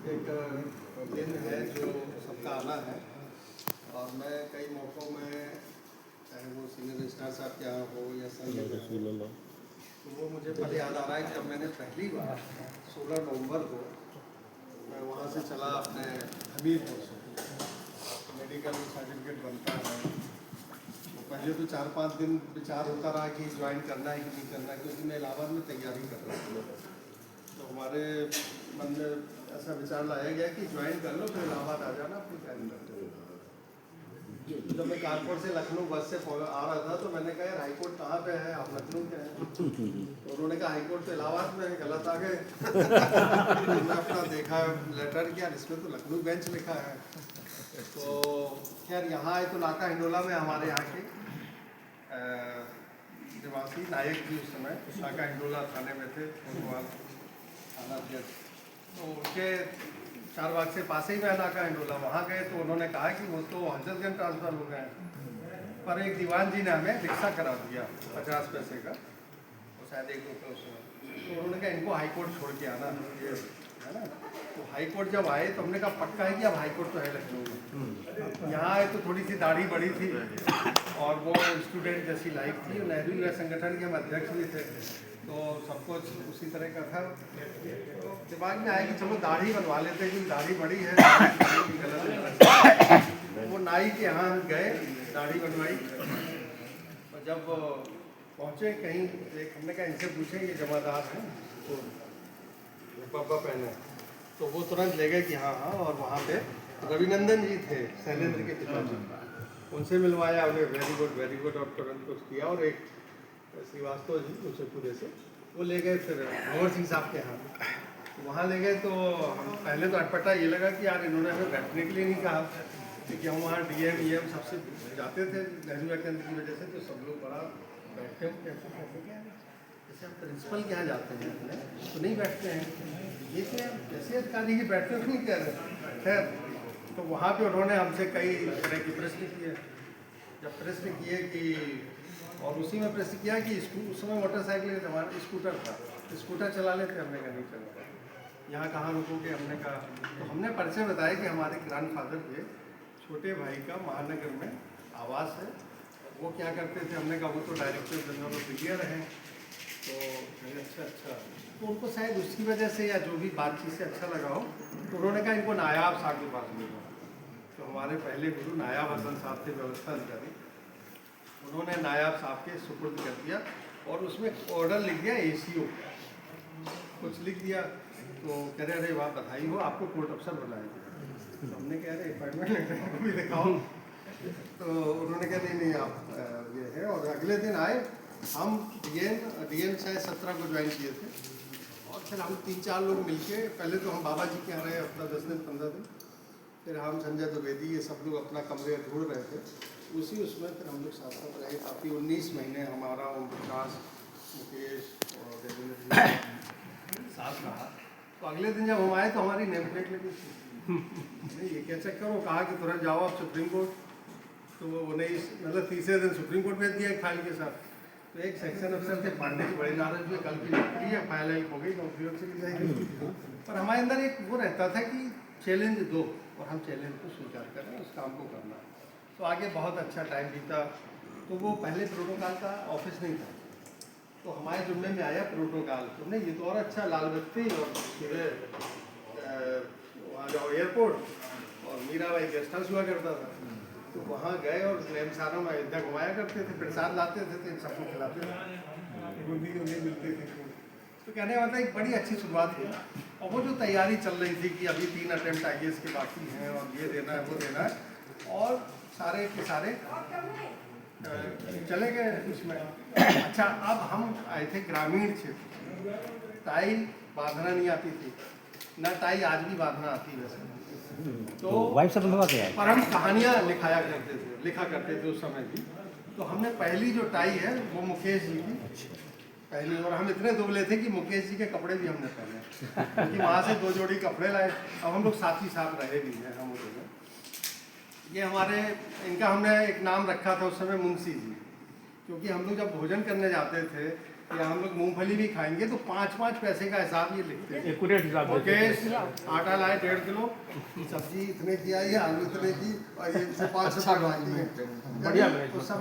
एक दिन है जो सबका आना है और मैं कई मौक़ों में चाहे वो सीनियर रजिस्ट्रार साहब के यहाँ हो या संघ, तो वो मुझे पहले याद आ रहा है कि जब मैंने पहली बार 16 नवंबर को मैं वहाँ से चला अपने हमीरपुर से मेडिकल सर्टिफिकेट बनता है। तो पहले तो 4-5 दिन विचार होता रहा कि ज्वाइन करना है कि नहीं करना है, क्योंकि मैं इलाहाबाद में तैयारी कर रहा था। तो हमारे मन में ऐसा विचार लाया गया कि ज्वाइन कर लो फिर इलाहाबाद आ जाना फिर तैयारी कर लो। जब मैं कानपुर से लखनऊ बस से आ रहा था तो मैंने कहा यार हाईकोर्ट कहाँ पे है, आप लखनऊ के हैं? तो उन्होंने कहा हाईकोर्ट तो इलाहाबाद में है, गलत आ गए। मैं अपना देखा लेटर कि यार इसमें तो लखनऊ बेंच लिखा है। तो खैर यहाँ आए तो नाका हिंडोला में हमारे यहाँ के निवासी नायक जी उस समय नाका हिंडोला थाने में थे, थाना अध्यक्ष। तो उनके 4 बाग से पास ही में नाका हिंडोला, वहाँ गए तो उन्होंने कहा कि वो तो हजरतगंज ट्रांसफ़र हो गए, पर एक दीवान जी ने हमें रिक्शा करा दिया 50 पैसे का, वो शायद 1 रुपये उसमें। तो उन्होंने कहा इनको हाईकोर्ट छोड़ के आना, ये है ना। तो हाईकोर्ट जब आए तो हमने कहा पक्का है कि अब हाईकोर्ट तो है लखनऊ में। यहाँ आए तो थोड़ी सी दाढ़ी बड़ी थी और वो स्टूडेंट जैसी लाइफ थी, नेहरू युवा संगठन के हम अध्यक्ष भी थे, तो सब कुछ उसी तरह का था। तो दिमाग में आया कि चलो दाढ़ी बनवा लेते हैं, क्योंकि दाढ़ी बड़ी है, गलत। वो नाई के यहाँ गए, दाढ़ी बनवाई, और जब पहुँचे कहीं एक हमने कहा इनसे पूछे ये जमादार हैं तो पापा पहने, तो वो तुरंत ले गए कि हाँ हाँ। और वहाँ पे रविनंदन जी थे, शैलेंद्र के पिताजी, उनसे मिलवाया, उन्हें वेरी गुड और तुरंत कुछ किया। और एक श्रीवास्तव जी उनसे पूरे से वो ले गए फिर भंवर सिंह साहब के यहाँ, वहाँ ले गए। तो हम पहले तो अटपटा ये लगा कि यार इन्होंने हमें बैठने के लिए नहीं कहा, क्योंकि हम वहाँ डीएम सबसे जाते थे नेहरू केंद्र की वजह से, तो सब लोग बड़ा बैठते हैं कैसे जैसे हम प्रिंसिपल के यहाँ जाते हैं अपने तो नहीं बैठते हैं, ये क्या जैसे अधिकारी ही बैठते हो नहीं कह रहे। खैर तो वहाँ पे उन्होंने हमसे कई तरह के प्रश्न किए। जब प्रश्न किए कि और उसी में प्रश्न किया कि उस समय मोटरसाइकिल हमारा स्कूटर था, स्कूटर चला लेते, हमने कहा नहीं चला, यहाँ कहाँ रुकोगे, हमने कहा। तो हमने परिचय बताया कि हमारे ग्रैंडफादर के छोटे भाई का महानगर में आवास है, वो क्या करते थे, हमने कहा वो तो डायरेक्टर जनरल ऑफ इंडिया रहे। तो अच्छा, तो उनको शायद उसकी वजह से या जो भी बातचीत से अच्छा लगा हो, तो उन्होंने कहा इनको नायाब साहब के पास ले जाओ। तो हमारे पहले गुरु नायाब हसन साहब थे व्यवस्था अधिकारी, उन्होंने नायाब साहब के सुपुर्द कर दिया और उसमें ऑर्डर लिख दिया ACO कुछ लिख दिया। तो कह रहे अरे वाह बधाई हो, आपको कोर्ट अफसर बनाएंगे। तो हमने कह रहे अपॉइंटमेंट लेटर को भी दिखाओ। तो उन्होंने कहा नहीं आप ये है। और अगले दिन आए हम, डीएम शायद 17 को ज्वाइन किए थे, और फिर हम 3-4 लोग मिलके पहले तो हम बाबा जी के यहाँ रहे अपना 10 दिन 15 दिन, फिर हम संजय द्विवेदी ये सब लोग अपना कमरे ढूंढ रहे थे, उसी उसमें फिर हम लोग साथ साथ रहे काफ़ी 19 महीने। हमारा ओम प्रकाश, मुकेश और देवेंद्र जी साथ रहा। तो अगले दिन जब हम आए तो हमारी नेम प्लेट लगी थी। ये क्या चक्कर हो, कहा कि तुरंत जाओ आप सुप्रीम कोर्ट। तो वो नहीं, मतलब तीसरे दिन सुप्रीम कोर्ट भेज दिया एक फाइल के साथ। तो एक सेक्शन अफसर थे पांडे जी, बड़े नाराज हुए, कल की नौकरी है, फाइल हो गई, नौकरी और चली जाएगी। पर हमारे अंदर एक वो रहता था कि चैलेंज दो और हम चैलेंज को स्वीकार करें, उस काम को करना। तो आगे बहुत अच्छा टाइम बीता। तो वो पहले प्रोटोकॉल का ऑफिस नहीं था, तो हमारे जुम्मे में आया प्रोटोकॉल। तो नहीं ये तो और अच्छा, लाल बत्ती और वहाँ जाओ एयरपोर्ट, और मीराबाई गेस्ट हाउस हुआ करता था। तो वहाँ गए और नेमसारों में अयोध्या घुमाया करते थे, प्रसाद लाते थे, तो इन सबको खिलाते थे, बूंदी मिलती थी। तो कहने का मतलब एक बड़ी अच्छी शुरुआत हुई। और वो जो तैयारी चल रही थी कि अभी 3 अटेम्प्ट IAS के बाकी हैं और ये देना है वो देना है, और सारे के सारे चले गए उसमें। अच्छा, अब हम आए थे ग्रामीण क्षेत्र, टाई बांधना नहीं आती थी, ना टाई आज भी बांधना आती है वैसे। तो वाइफ से बंधवा के आए, पर हम कहानियाँ लिखा करते थे उस समय भी। तो हमने पहली जो टाई है वो मुकेश जी की पहली, और हम इतने दुबले थे कि मुकेश जी के कपड़े भी हमने पहने, क्योंकि वहाँ से 2 जोड़ी कपड़े लाए। अब हम लोग साथ ही साथ रहे भी हैं हम लोग। ये हमारे, इनका हमने एक नाम रखा था उस समय मुंशी जी, क्योंकि हम लोग जब भोजन करने जाते थे या हम लोग मूंगफली भी खाएंगे तो 5-5 पैसे का हिसाब ये लिखते हैं। एक्यूरेट हिसाब से। मुकेश आटा लाए 1.5 किलो, सब्जी इतने की आई है, आलू इतने की, और ये 5 रुपये बढ़िया तो सब